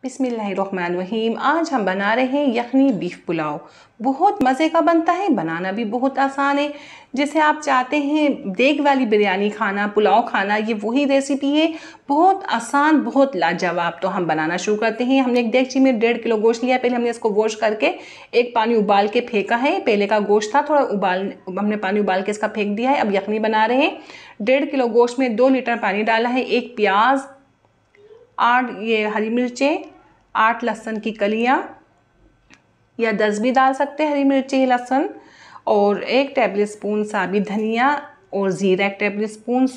बिस्मिल्लाहिर्रहमानिर्रहीम। आज हम बना रहे हैं यखनी बीफ पुलाव। बहुत मज़े का बनता है, बनाना भी बहुत आसान है। जैसे आप चाहते हैं देग वाली बिरयानी खाना, पुलाव खाना, ये वही रेसिपी है। बहुत आसान, बहुत लाजवाब। तो हम बनाना शुरू करते हैं। हमने एक देगची में 1.5 किलो गोश्त लिया है। पहले हमने इसको वॉश करके एक पानी उबाल के फेंका है। पहले का गोश्त था, थोड़ा हमने पानी उबाल के इसका फेंक दिया है। अब यखनी बना रहे हैं। 1.5 किलो गोश्त में 2 लीटर पानी डाला है। 1 प्याज, 8 ये हरी मिर्चें, 8 लहसुन की कलियाँ या 10 भी डाल सकते हैं हरी मिर्ची लहसुन, और 1 टेबल स्पून साबित धनिया और ज़ीरा 1 टेबल स्पून,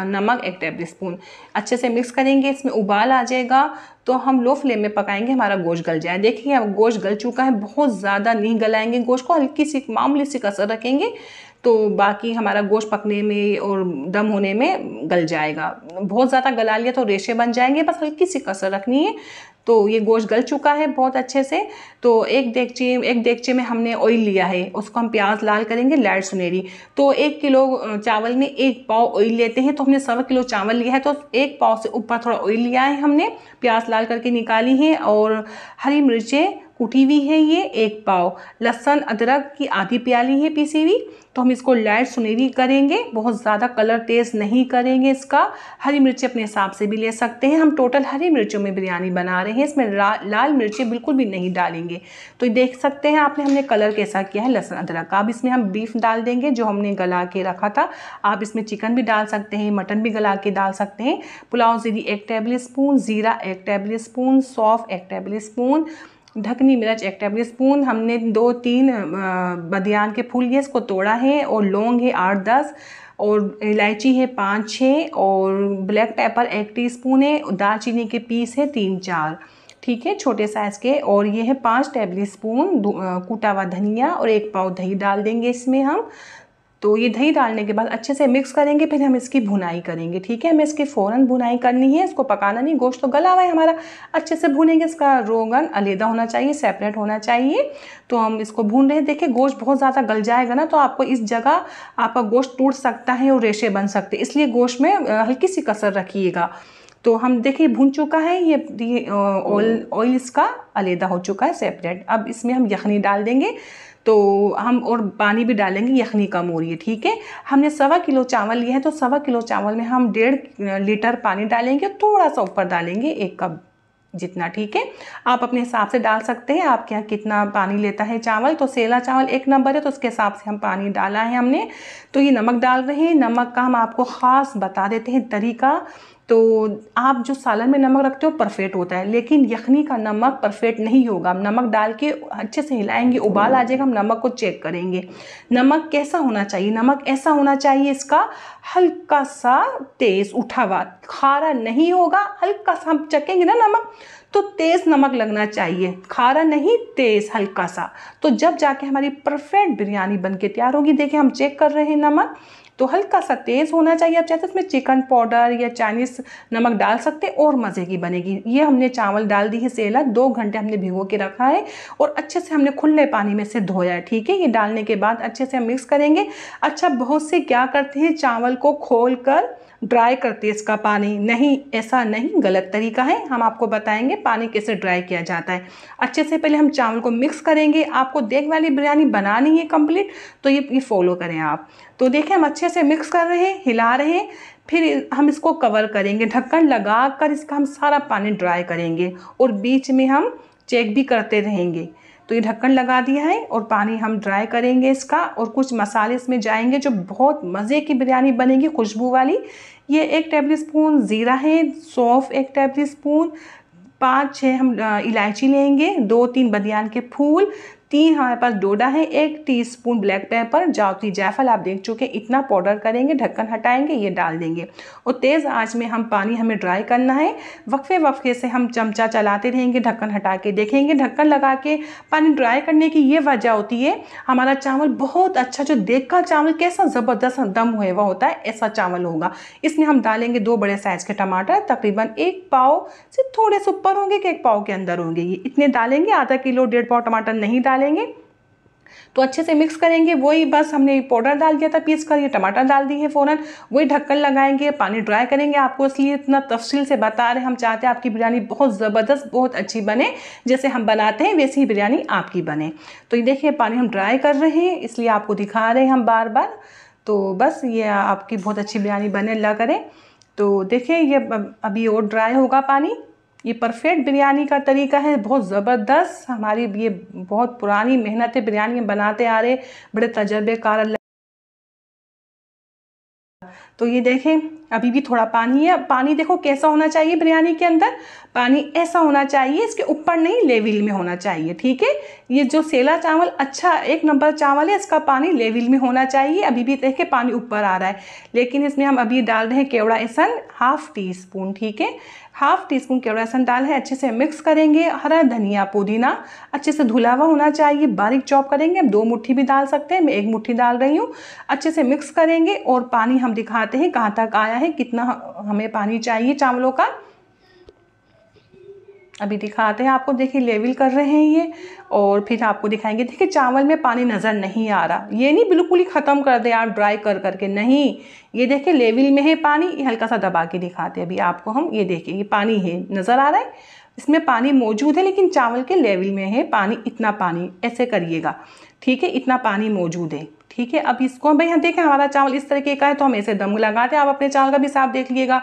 नमक 1 टेबल स्पून। अच्छे से मिक्स करेंगे। इसमें उबाल आ जाएगा तो हम लो फ्लेम में पकाएंगे, हमारा गोश्त गल जाए। देखिए अब गोश्त गल चुका है। बहुत ज़्यादा नहीं गलाएंगे गोश्त को, हल्की सी मामूली सी कसर रखेंगे तो बाकी हमारा गोश्त पकने में और दम होने में गल जाएगा। बहुत ज़्यादा गला लिया तो रेशे बन जाएंगे, बस हल्की सी कसर रखनी है। तो ये गोश्त गल चुका है बहुत अच्छे से। तो एक देगचे में हमने ऑयल लिया है, उसको हम प्याज लाल करेंगे लाइट सुनहरी। तो 1 किलो चावल में 1 पाव ऑयल लेते हैं। तो हमने 1.25 किलो चावल लिया है तो 1 पाव से ऊपर थोड़ा ऑयल लिया है हमने। प्याज लाल करके निकाली है। और हरी मिर्चें कुटी हुई है ये 1 पाव। लहसुन अदरक की आधी प्याली है पीसी हुई। तो हम इसको लाइट सुनहरी करेंगे, बहुत ज़्यादा कलर तेज़ नहीं करेंगे इसका। हरी मिर्ची अपने हिसाब से भी ले सकते हैं। हम टोटल हरी मिर्चों में बिरयानी बना रहे हैं, इसमें लाल मिर्ची बिल्कुल भी नहीं डालेंगे। तो देख सकते हैं आपने हमने कलर कैसा किया है लहसुन अदरक का। अब इसमें हम बीफ डाल देंगे जो हमने गला के रखा था। आप इसमें चिकन भी डाल सकते हैं, मटन भी गला के डाल सकते हैं। पुलाव ज़ीरी 1 टेबल स्पून, ज़ीरा 1 टेबल स्पून, सौंफ 1 टेबल स्पून, ढकनी मिर्च 1 टेबल स्पून। हमने 2-3 बदियान के फूल ये इसको तोड़ा है, और लौंग है 8-10, और इलायची है 5-6, और ब्लैक पेपर 1 टीस्पून है। दालचीनी के पीस है 3-4, ठीक है, छोटे साइज़ के। और ये है 5 टेबल स्पून कूटा हुआ धनिया, और 1 पाव दही डाल देंगे इसमें हम। तो ये दही डालने के बाद अच्छे से मिक्स करेंगे, फिर हम इसकी भुनाई करेंगे, ठीक है। हमें इसकी फ़ौरन भुनाई करनी है, इसको पकाना नहीं। गोश्त तो गला हुआ है हमारा, अच्छे से भूनेंगे। इसका रोगन अलग होना चाहिए, सेपरेट होना चाहिए। तो हम इसको भून रहे हैं। देखिए गोश्त बहुत ज़्यादा गल जाएगा ना तो आपको इस जगह आपका गोश्त टूट सकता है और रेशे बन सकते हैं, इसलिए गोश्त में हल्की सी कसर रखिएगा। तो हम देखिए भून चुका है ये ऑयल इसका अलग हो चुका है, सेपरेट। अब इसमें हम यखनी डाल देंगे। तो हम और पानी भी डालेंगे, यखनी कम हो रही है, ठीक है। हमने 1.25 किलो चावल लिया है तो 1.25 किलो चावल में हम 1.5 लीटर पानी डालेंगे, थोड़ा सा ऊपर डालेंगे 1 कप जितना, ठीक है। आप अपने हिसाब से डाल सकते हैं, आपके यहाँ कितना पानी लेता है चावल। तो सेला चावल 1 नंबर है तो उसके हिसाब से हम पानी डाला है हमने। तो ये नमक डाल रहे हैं। नमक का हम आपको ख़ास बता देते हैं तरीका। तो आप जो सालन में नमक रखते हो परफेक्ट होता है, लेकिन यखनी का नमक परफेक्ट नहीं होगा। हम नमक डाल के अच्छे से हिलाएंगे, उबाल आ जाएगा, हम नमक को चेक करेंगे। नमक कैसा होना चाहिए? नमक ऐसा होना चाहिए इसका हल्का सा तेज़ उठा हुआ, खारा नहीं होगा। हल्का सा हम चखेंगे ना नमक तो तेज़ नमक लगना चाहिए, खारा नहीं, तेज़ हल्का सा। तो जब जाके हमारी परफेक्ट बिरयानी बन के तैयार होगी। देखिए हम चेक कर रहे हैं नमक, तो हल्का सा तेज़ होना चाहिए। आप चाहते हैं इसमें चिकन पाउडर या चाइनीज़ नमक डाल सकते हैं और मज़े की बनेगी। ये हमने चावल डाल दी है सेला, 2 घंटे हमने भिगो के रखा है और अच्छे से हमने खुले पानी में से धोया है, ठीक है। ये डालने के बाद अच्छे से हम मिक्स करेंगे। अच्छा, बहुत से क्या करते हैं चावल को खोल कर ड्राई करते हैं इसका पानी। नहीं, ऐसा नहीं, गलत तरीका है। हम आपको बताएंगे पानी कैसे ड्राई किया जाता है। अच्छे से पहले हम चावल को मिक्स करेंगे। आपको देग वाली बिरयानी बनानी है कंप्लीट, तो ये फॉलो करें आप। तो देखिए हम अच्छे से मिक्स कर रहे हैं, हिला रहे हैं। फिर हम इसको कवर करेंगे, ढक्कन लगा कर इसका हम सारा पानी ड्राई करेंगे, और बीच में हम चेक भी करते रहेंगे। तो ये ढक्कन लगा दिया है और पानी हम ड्राई करेंगे इसका, और कुछ मसाले इसमें जाएंगे जो बहुत मज़े की बिरयानी बनेगी, खुशबू वाली। ये 1 टेबल स्पून ज़ीरा है, सौंफ 1 टेबल स्पून, 5-6 हम इलायची लेंगे, 2-3 बदियान के फूल, 3 हमारे पास डोडा है, 1 टीस्पून ब्लैक पेपर, जावित्री जायफल आप देख चुके, इतना पाउडर करेंगे। ढक्कन हटाएंगे, ये डाल देंगे, और तेज़ आंच में हम पानी हमें ड्राई करना है। वक्फे वक्फे से हम चमचा चलाते रहेंगे, ढक्कन हटा के देखेंगे। ढक्कन लगा के पानी ड्राई करने की ये वजह होती है, हमारा चावल बहुत अच्छा, जो देग का चावल कैसा ज़बरदस्त दम हुआ होता है, ऐसा चावल होगा। इसमें हम डालेंगे 2 बड़े साइज़ के टमाटर, तकरीबन 1 पाव से थोड़े से ऊपर होंगे कि 1 पाव के अंदर होंगे, ये इतने डालेंगे। आधा किलो 1.5 पाव टमाटर नहीं डालेंगे। तो अच्छे से मिक्स करेंगे। वही बस हमने पाउडर डाल दिया था पीस कर, ये टमाटर डाल दिए हैं फ़ौरन। वही ढक्कन लगाएंगे, पानी ड्राई करेंगे। आपको इसलिए इतना तफसील से बता रहे हैं, हम चाहते हैं आपकी बिरयानी बहुत ज़बरदस्त, बहुत अच्छी बने, जैसे हम बनाते हैं वैसी ही बिरयानी आपकी बने। तो ये देखिए पानी हम ड्राई कर रहे हैं, इसलिए आपको दिखा रहे हैं हम बार बार। तो बस ये आपकी बहुत अच्छी बिरयानी बने, अल्लाह करे। तो देखिए ये अभी और ड्राई होगा पानी। ये परफेक्ट बिरयानी का तरीका है, बहुत ज़बरदस्त। हमारी ये बहुत पुरानी मेहनत है, बिरयानी बनाते आ रहे, बड़े तजर्बेकार। तो ये देखें अभी भी थोड़ा पानी है। पानी देखो कैसा होना चाहिए बिरयानी के अंदर, पानी ऐसा होना चाहिए, इसके ऊपर नहीं, लेवल में होना चाहिए, ठीक है। ये जो सेला चावल अच्छा 1 नंबर चावल है, इसका पानी लेवल में होना चाहिए। अभी भी देखे पानी ऊपर आ रहा है, लेकिन इसमें हम अभी डाल रहे हैं केवड़ा एहसन ½ टीस्पून, ठीक है। ½ टीस्पून केवड़ा एहसन डाल है। अच्छे से मिक्स करेंगे। हरा धनिया पुदीना अच्छे से धुला हुआ होना चाहिए, बारीक चॉप करेंगे। हम 2 मुट्ठी भी डाल सकते हैं, मैं 1 मुट्ठी डाल रही हूँ। अच्छे से मिक्स करेंगे और पानी हम दिखाते हैं कहाँ तक आया है, कितना हमें पानी चाहिए चावलों का। अभी दिखाते हैं आपको, देखिए लेवल कर रहे हैं ये, और फिर आपको दिखाएंगे। देखिए चावल में पानी नज़र नहीं आ रहा, ये नहीं बिल्कुल ही ख़त्म कर दे आप ड्राई कर करके, नहीं, ये देखिए लेवल में है पानी। ये हल्का सा दबा के दिखाते हैं अभी आपको हम, ये देखिए ये पानी है, नज़र आ रहा है, इसमें पानी मौजूद है, लेकिन चावल के लेवल में है पानी। इतना पानी ऐसे करिएगा, ठीक है, इतना पानी मौजूद है, ठीक है। अब इसको भाई हम देखें हमारा चावल इस तरीके का है, तो हम ऐसे दम लगाते हैं। आप अपने चावल का भी साफ देख लीजिएगा।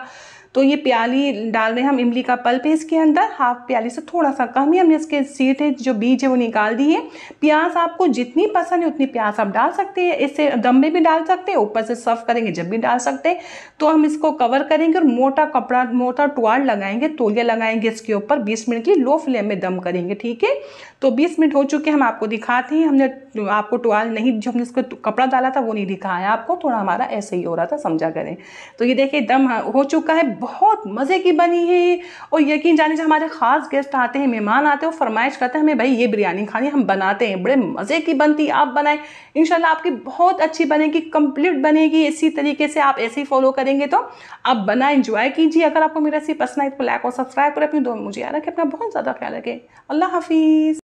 तो ये प्याली डाल रहे हैं हम, इमली का पल्प है इसके अंदर, ½ प्याली से थोड़ा सा कम ही हमने इसके सीड है, जो बीज है वो निकाल दिए। प्याज आपको जितनी पसंद है उतनी प्याज आप डाल सकते हैं, इससे दम में भी डाल सकते हैं, ऊपर से सर्व करेंगे जब भी डाल सकते हैं। तो हम इसको कवर करेंगे और मोटा कपड़ा, मोटा टुवाल लगाएंगे, तौलिया लगाएंगे इसके ऊपर। 20 मिनट की लो फ्लेम में दम करेंगे, ठीक है। तो 20 मिनट हो चुके, हम आपको दिखाते हैं। हमने आपको टुवाल नहीं, जो हमने इसको कपड़ा डाला था वो नहीं दिखाया आपको, थोड़ा हमारा ऐसे ही हो रहा था, समझा करें। तो ये देखिए दम हो चुका है, बहुत मज़े की बनी है। और यकीन जाने, जब हमारे ख़ास गेस्ट आते हैं, मेहमान आते हैं, वो फरमाइश करते हैं हमें भाई ये बिरयानी खानी, हम बनाते हैं, बड़े मज़े की बनती। आप बनाएं, इंशाल्लाह आपकी बहुत अच्छी बनेगी, कंप्लीट बनेगी। इसी तरीके से आप ऐसे ही फॉलो करेंगे तो आप बना एंजॉय कीजिए। अगर आपको मेरी रेसिपी पसंद आई तो लाइक और सब्सक्राइब करें। अपनी दुआ में मुझे याद रखें, अपना बहुत ज़्यादा ख्याल रखें। अल्लाह हाफिज़।